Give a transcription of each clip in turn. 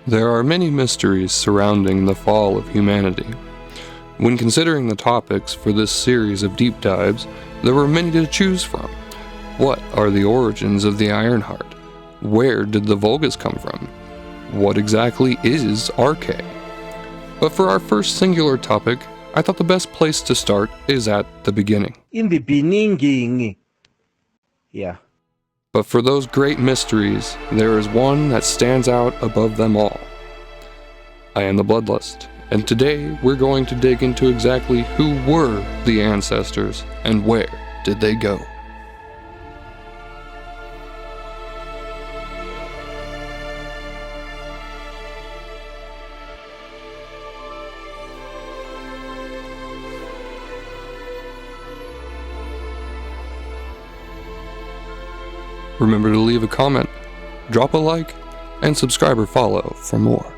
There are many mysteries surrounding the fall of humanity. When considering the topics for this series of deep dives, there were many to choose from. What are the origins of the Ironheart? Where did the Vulgus come from? What exactly is Archae? But for our first singular topic, I thought the best place to start is at the beginning. In the beninging. Yeah. But for those great mysteries, there is one that stands out above them all. I am the Bloodlust, and today we're going to dig into exactly who were the ancestors and where did they go. Remember to leave a comment, drop a like, and subscribe or follow for more.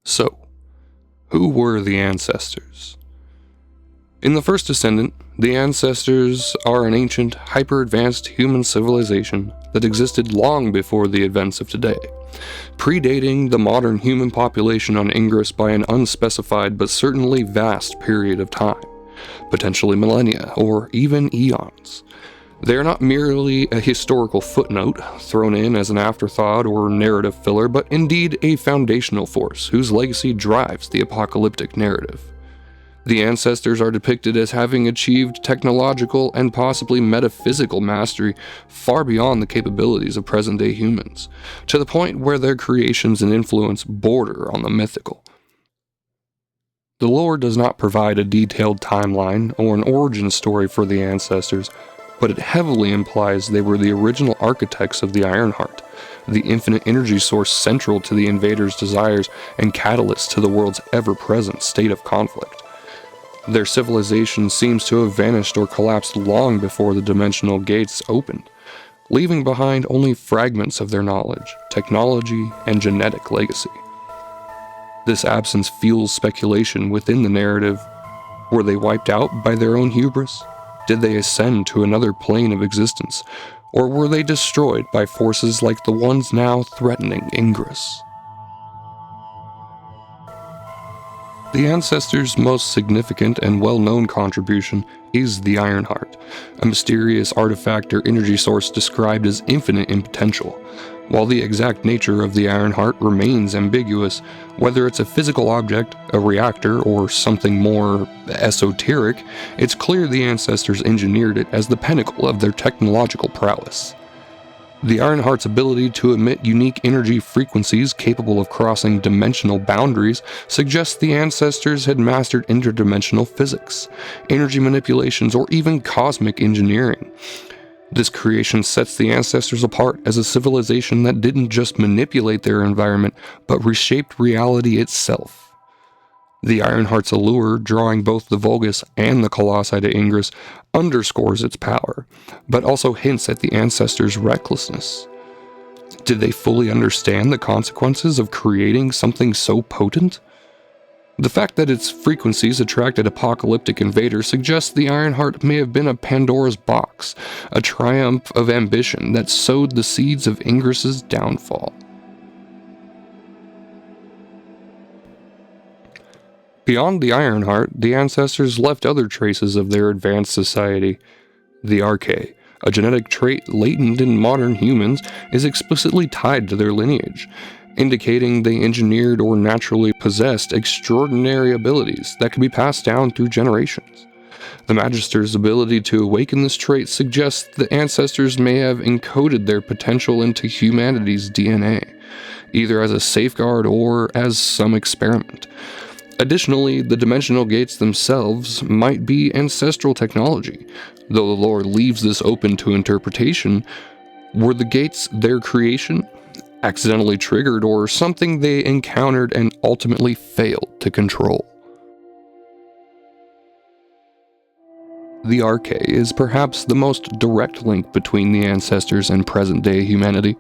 So, who were the ancestors? In the First Descendant, the ancestors are an ancient, hyper-advanced human civilization that existed long before the events of today, predating the modern human population on Ingress by an unspecified but certainly vast period of time, potentially millennia or even eons. They are not merely a historical footnote thrown in as an afterthought or narrative filler, but indeed a foundational force whose legacy drives the apocalyptic narrative. The ancestors are depicted as having achieved technological and possibly metaphysical mastery far beyond the capabilities of present-day humans, to the point where their creations and influence border on the mythical. The lore does not provide a detailed timeline or an origin story for the ancestors, but it heavily implies they were the original architects of the Ironheart, the infinite energy source central to the invaders' desires and catalyst to the world's ever-present state of conflict. Their civilization seems to have vanished or collapsed long before the dimensional gates opened, leaving behind only fragments of their knowledge, technology, and genetic legacy. This absence fuels speculation within the narrative. Were they wiped out by their own hubris? Did they ascend to another plane of existence? Or were they destroyed by forces like the ones now threatening Ingress? The ancestors' most significant and well-known contribution is the Ironheart, a mysterious artifact or energy source described as infinite in potential. While the exact nature of the Ironheart remains ambiguous, whether it's a physical object, a reactor, or something more esoteric, it's clear the ancestors engineered it as the pinnacle of their technological prowess. The Ironheart's ability to emit unique energy frequencies capable of crossing dimensional boundaries suggests the ancestors had mastered interdimensional physics, energy manipulations, or even cosmic engineering. This creation sets the ancestors apart as a civilization that didn't just manipulate their environment, but reshaped reality itself. The Ironheart's allure, drawing both the Vulgus and the Colossi to Ingress, underscores its power, but also hints at the ancestors' recklessness. Did they fully understand the consequences of creating something so potent? The fact that its frequencies attracted apocalyptic invaders suggests the Ironheart may have been a Pandora's box, a triumph of ambition that sowed the seeds of Ingress's downfall. Beyond the Ironheart, the ancestors left other traces of their advanced society. The Archae, a genetic trait latent in modern humans, is explicitly tied to their lineage, indicating they engineered or naturally possessed extraordinary abilities that could be passed down through generations. The Magister's ability to awaken this trait suggests the ancestors may have encoded their potential into humanity's DNA, either as a safeguard or as some experiment. Additionally, the dimensional gates themselves might be ancestral technology. Though the lore leaves this open to interpretation, were the gates their creation, accidentally triggered, or something they encountered and ultimately failed to control? The Archae is perhaps the most direct link between the ancestors and present-day humanity.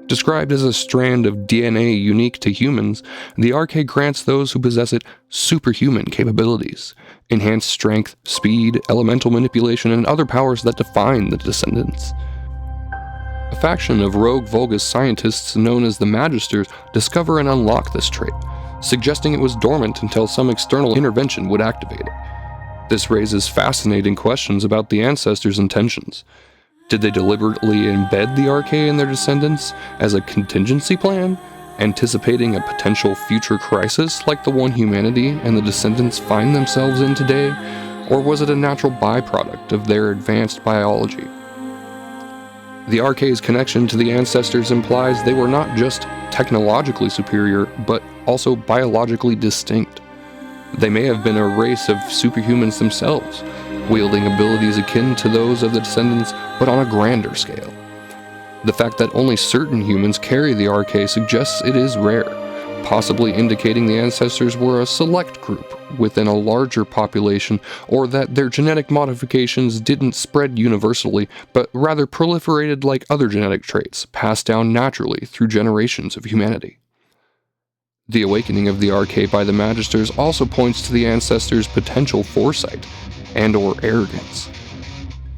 Described as a strand of DNA unique to humans, the Archae grants those who possess it superhuman capabilities, enhanced strength, speed, elemental manipulation, and other powers that define the Descendants. A faction of rogue Vulgus scientists known as the Magisters discover and unlock this trait, suggesting it was dormant until some external intervention would activate it. This raises fascinating questions about the Ancestors' intentions. Did they deliberately embed the Archae in their descendants as a contingency plan, anticipating a potential future crisis like the one humanity and the descendants find themselves in today, or was it a natural byproduct of their advanced biology? The Archae's connection to the Ancestors implies they were not just technologically superior, but also biologically distinct. They may have been a race of superhumans themselves, wielding abilities akin to those of the Descendants, but on a grander scale. The fact that only certain humans carry the Archae suggests it is rare, possibly indicating the Ancestors were a select group within a larger population, or that their genetic modifications didn't spread universally, but rather proliferated like other genetic traits passed down naturally through generations of humanity. The awakening of the Archae by the Magisters also points to the Ancestors' potential foresight and/or arrogance.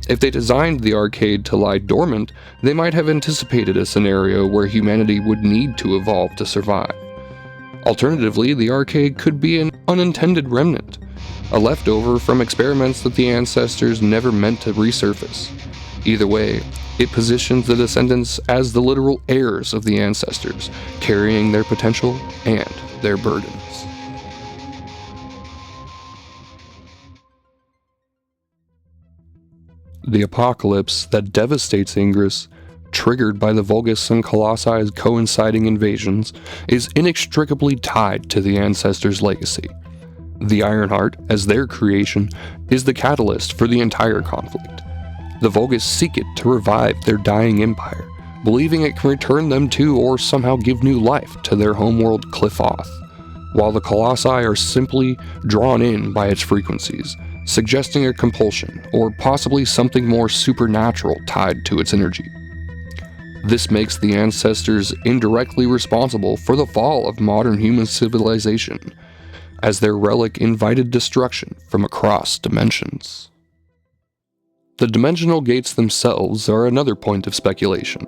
If they designed the Archae to lie dormant, they might have anticipated a scenario where humanity would need to evolve to survive. Alternatively, the Archae could be an unintended remnant, a leftover from experiments that the Ancestors never meant to resurface. Either way, it positions the Descendants as the literal heirs of the Ancestors, carrying their potential and their burdens. The apocalypse that devastates Ingress, triggered by the Vulgus and Colossi coinciding invasions, is inextricably tied to the Ancestors' legacy. The Ironheart, as their creation, is the catalyst for the entire conflict. The Vulgus seek it to revive their dying empire, believing it can return them to or somehow give new life to their homeworld Cliffoth, while the Colossi are simply drawn in by its frequencies, suggesting a compulsion, or possibly something more supernatural tied to its energy. This makes the Ancestors indirectly responsible for the fall of modern human civilization, as their relic invited destruction from across dimensions. The dimensional gates themselves are another point of speculation.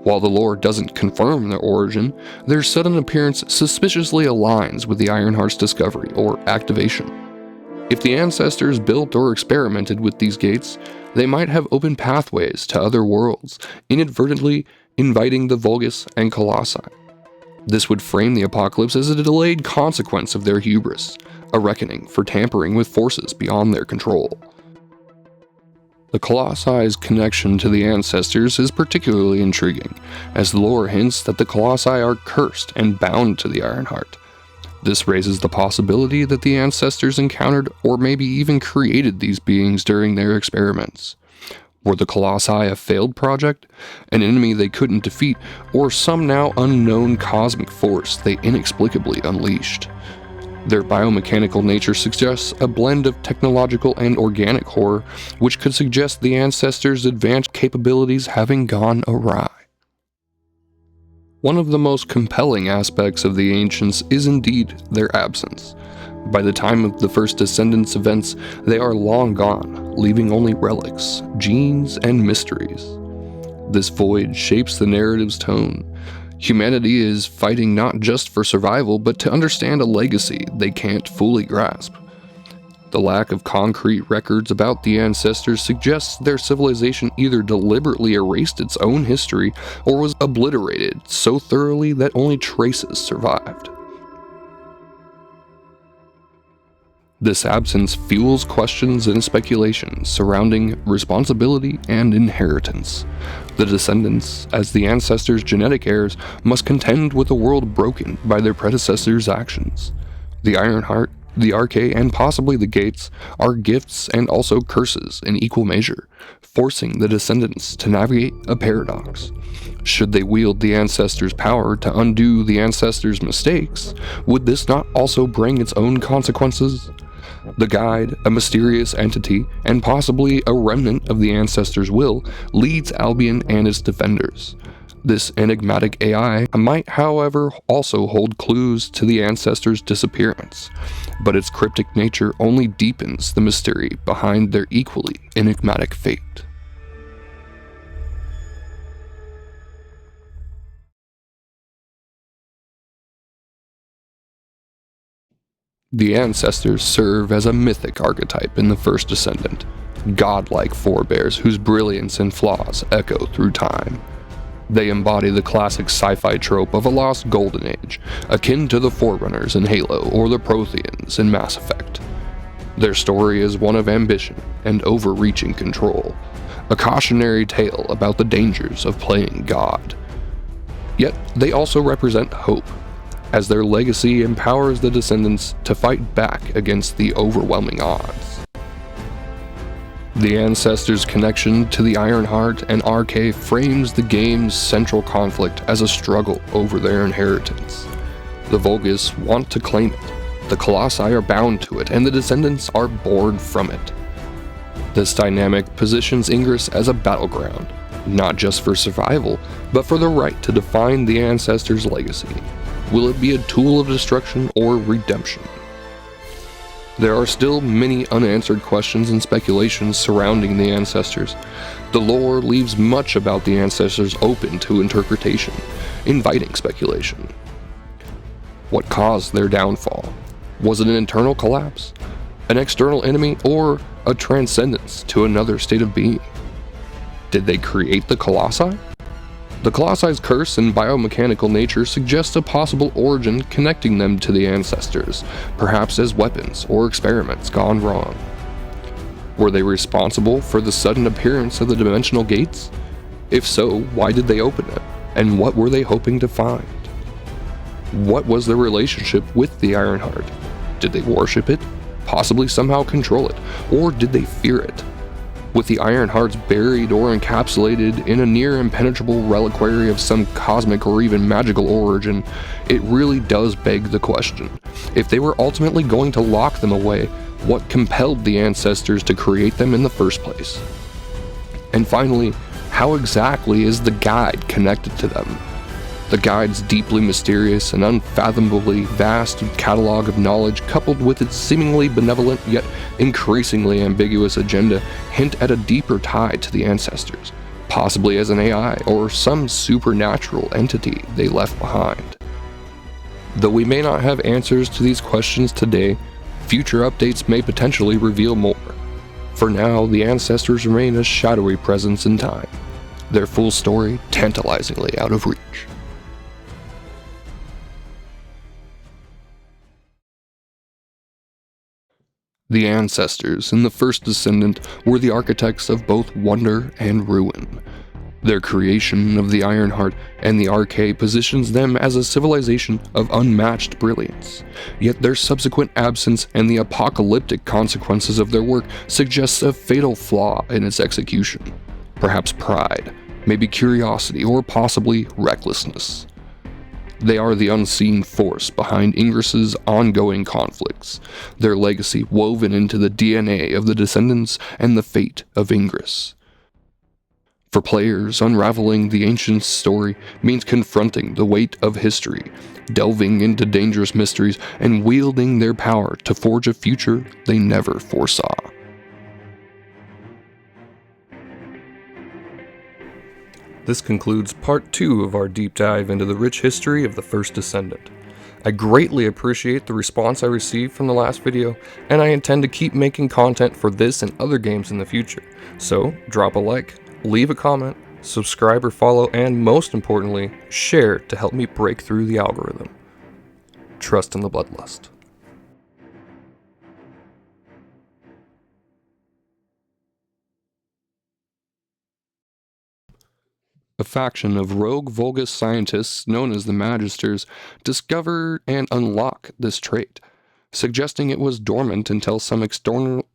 While the lore doesn't confirm their origin, their sudden appearance suspiciously aligns with the Ironheart's discovery or activation. If the Ancestors built or experimented with these gates, they might have opened pathways to other worlds, inadvertently inviting the Vulgus and Colossi. This would frame the apocalypse as a delayed consequence of their hubris, a reckoning for tampering with forces beyond their control. The Colossi's connection to the Ancestors is particularly intriguing, as the lore hints that the Colossi are cursed and bound to the Ironheart. This raises the possibility that the Ancestors encountered or maybe even created these beings during their experiments. Were the Colossi a failed project, an enemy they couldn't defeat, or some now unknown cosmic force they inexplicably unleashed? Their biomechanical nature suggests a blend of technological and organic horror, which could suggest the Ancestors' advanced capabilities having gone awry. One of the most compelling aspects of the Ancients is indeed their absence. By the time of the First Descendant's events, they are long gone, leaving only relics, genes, and mysteries. This void shapes the narrative's tone. Humanity is fighting not just for survival, but to understand a legacy they can't fully grasp. The lack of concrete records about the Ancestors suggests their civilization either deliberately erased its own history or was obliterated so thoroughly that only traces survived. This absence fuels questions and speculation surrounding responsibility and inheritance. The Descendants, as the Ancestors' genetic heirs, must contend with a world broken by their predecessors' actions. The Ironheart, the Archae, and possibly the Gates are gifts and also curses in equal measure, forcing the Descendants to navigate a paradox. Should they wield the Ancestors' power to undo the Ancestors' mistakes, would this not also bring its own consequences? The Guide, a mysterious entity, and possibly a remnant of the Ancestors' will, leads Albion and its defenders. This enigmatic AI might, however, also hold clues to the ancestors' disappearance, but its cryptic nature only deepens the mystery behind their equally enigmatic fate. The ancestors serve as a mythic archetype in the First Descendant, godlike forebears whose brilliance and flaws echo through time. They embody the classic sci-fi trope of a lost golden age, akin to the Forerunners in Halo or the Protheans in Mass Effect. Their story is one of ambition and overreaching control, a cautionary tale about the dangers of playing God. Yet they also represent hope, as their legacy empowers the descendants to fight back against the overwhelming odds. The ancestors' connection to the Ironheart and Archae frames the game's central conflict as a struggle over their inheritance. The Vulgus want to claim it, the Colossi are bound to it, and the descendants are bored from it. This dynamic positions Ingress as a battleground, not just for survival, but for the right to define the ancestors' legacy. Will it be a tool of destruction or redemption? There are still many unanswered questions and speculations surrounding the ancestors. The lore leaves much about the ancestors open to interpretation, inviting speculation. What caused their downfall? Was it an internal collapse, an external enemy, or a transcendence to another state of being? Did they create the Colossi? The Colossi's curse and biomechanical nature suggests a possible origin connecting them to the ancestors, perhaps as weapons or experiments gone wrong. Were they responsible for the sudden appearance of the dimensional gates? If so, why did they open it? And what were they hoping to find? What was their relationship with the Ironheart? Did they worship it? Possibly somehow control it? Or did they fear it? With the Ironhearts buried or encapsulated in a near impenetrable reliquary of some cosmic or even magical origin, it really does beg the question. If they were ultimately going to lock them away, what compelled the ancestors to create them in the first place? And finally, how exactly is the guide connected to them? The guide's deeply mysterious and unfathomably vast catalog of knowledge, coupled with its seemingly benevolent yet increasingly ambiguous agenda, hint at a deeper tie to the ancestors, possibly as an AI or some supernatural entity they left behind. Though we may not have answers to these questions today, future updates may potentially reveal more. For now, the ancestors remain a shadowy presence in time, their full story tantalizingly out of reach. The ancestors in the First Descendant were the architects of both wonder and ruin. Their creation of the Ironheart and the Archae positions them as a civilization of unmatched brilliance, yet their subsequent absence and the apocalyptic consequences of their work suggests a fatal flaw in its execution. Perhaps pride, maybe curiosity, or possibly recklessness. They are the unseen force behind Ingress's ongoing conflicts, their legacy woven into the DNA of the descendants and the fate of Ingress. For players, unraveling the ancient story means confronting the weight of history, delving into dangerous mysteries, and wielding their power to forge a future they never foresaw. This concludes part 2 of our deep dive into the rich history of the First Descendant. I greatly appreciate the response I received from the last video, and I intend to keep making content for this and other games in the future. So, drop a like, leave a comment, subscribe or follow, and most importantly, share to help me break through the algorithm. Trust in the Bloodlust. A faction of rogue Vulgus scientists known as the Magisters discover and unlock this trait, suggesting it was dormant until some external